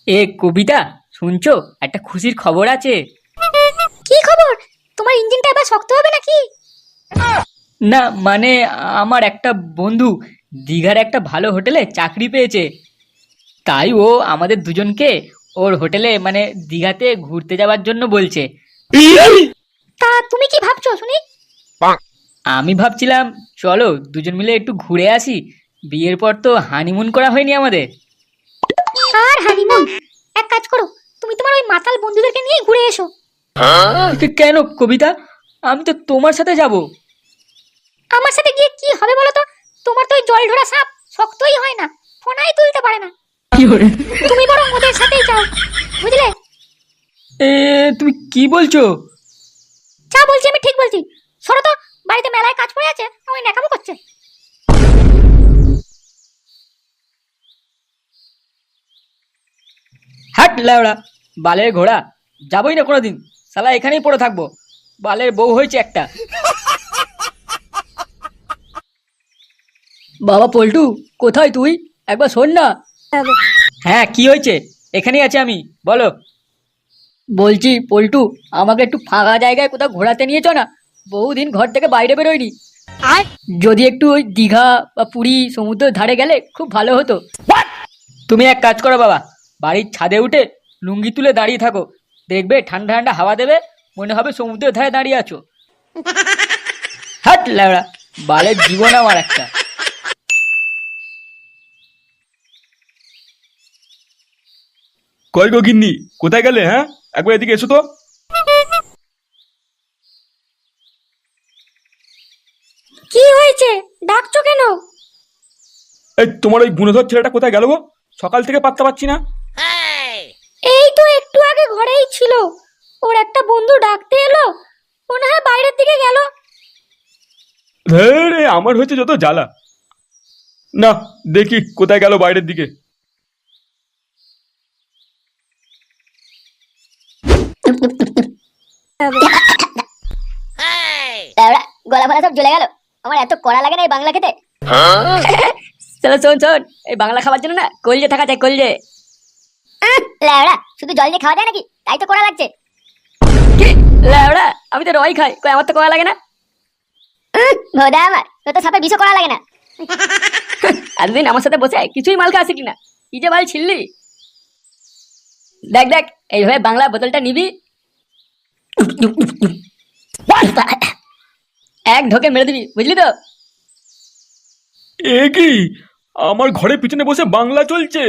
এ কবিতা, শুনছো? একটা খুশির খবর আছে। কি খবর? তোমার ইঞ্জিনটা এবার শক্ত হবে নাকি? না মানে, আমার একটা বন্ধু দীঘার একটা ভালো হোটেলে চাকরি পেয়েছে। তাই ও আমাদের দুজনকে ওর হোটেলে মানে দীঘাতে ঘুরতে যাওয়ার জন্য বলছে। তা তুমি কি ভাবছো শুনি? আমি ভাবছিলাম চলো দুজন মিলে একটু ঘুরে আসি। বিয়ের পর তো হানিমুন করা হয়নি আমাদের। আর হানিমুন? এক কাজ করো, তুমি তোমার ওই মাতাল বন্ধুদেরকে নিয়ে ঘুরে এসো। কেন কবিতা? আমি তো তোমার সাথে যাব। আমার সাথে গিয়ে কি হবে বলো তো? তোমার তো ওই জল ঢোড়া সাপ শক্তই হয় না, ফোনাই তুলতে পারে না। তুমি বরং ওদের সাথেই যাও, বুঝলে? এ তুমি কি বলছো? যা বলছি আমি ঠিক বলছি। সরো তো, বাড়িতে মেলায় কাজ পড়ে আছে, ওই ন্যাকামো করছে। হাট লেওড়া, বালের ঘোড়া, যাবই না কোনোদিন। শালা এখানেই পড়ে থাকবো। বালের বউ হয়েছে একটা। বাবা পল্টু, কোথায় তুই? একবার শোন না। হ্যাঁ, কি হয়েছে? এখানেই আছে আমি, বলো। বলছি পল্টু, আমাকে একটু ফাঁকা জায়গায় কোথাও ঘোরাতে নিয়ে চ না। বহুদিন ঘর থেকে বাইরে বেরোয়নি। যদি একটু ওই দীঘা বা পুরী সমুদ্রের ধারে গেলে খুব ভালো হতো। তুমি এক কাজ করো বাবা, বাড়ির ছাদে উঠে লুঙ্গি তুলে দাঁড়িয়ে থাকো। দেখবে ঠান্ডা ঠান্ডা হাওয়া দেবে, মনে হবে সমুদ্রের ধারে দাঁড়িয়ে আছো। হাট ল্যাবড়া, বালের জীবন আমার একটা। কই গো গিন্নি, কোথায় গেলে? হ্যাঁ, একবার এদিকে এসো তো। কি হয়েছে? ডাকছো কেন? এই তোমার ওই গুণধর ছেলেটা কোথায় গেল গো? সকাল থেকে পাত্তা পাচ্ছি না। এই তো একটু আগে ঘরেই ছিল। ওর একটা বন্ধু ডাকতে এলো, মনে হয় বাইরের দিকে গেল। রে, আমার হয়েছে যত জ্বালা। না, দেখি কোথায় গেল বাইরের দিকে। গলা ফলা সব জ্বলে গেল। আমার এত কড়া লাগে না এই বাংলা খেতে। চলো শোন শোন, এই বাংলা খাবার জন্য না কলজে থাকা চাই, কলজে। ল্যাওড়া, শুধু জল দিয়ে খাওয়া যায় নাকি? তাই তো কড়া লাগছে। কি ল্যাবড়া, আমি তো রয় খাই, কই আমার তো করা লাগে না। ভোদা আমার, তোর তো সাপে বিষও করা লাগে না। এতদিন আমার সাথে বসে কিছুই মাল খাওয়া শিখলি না, কি যে মাল ছিললি। দেখ দেখ, এইভাবে বাংলা বোতলটা নিবি, এক ঢোকে মেরে দিবি, বুঝলি তো? এ কি, আমার ঘরের পিছনে বসে বাংলা চলছে?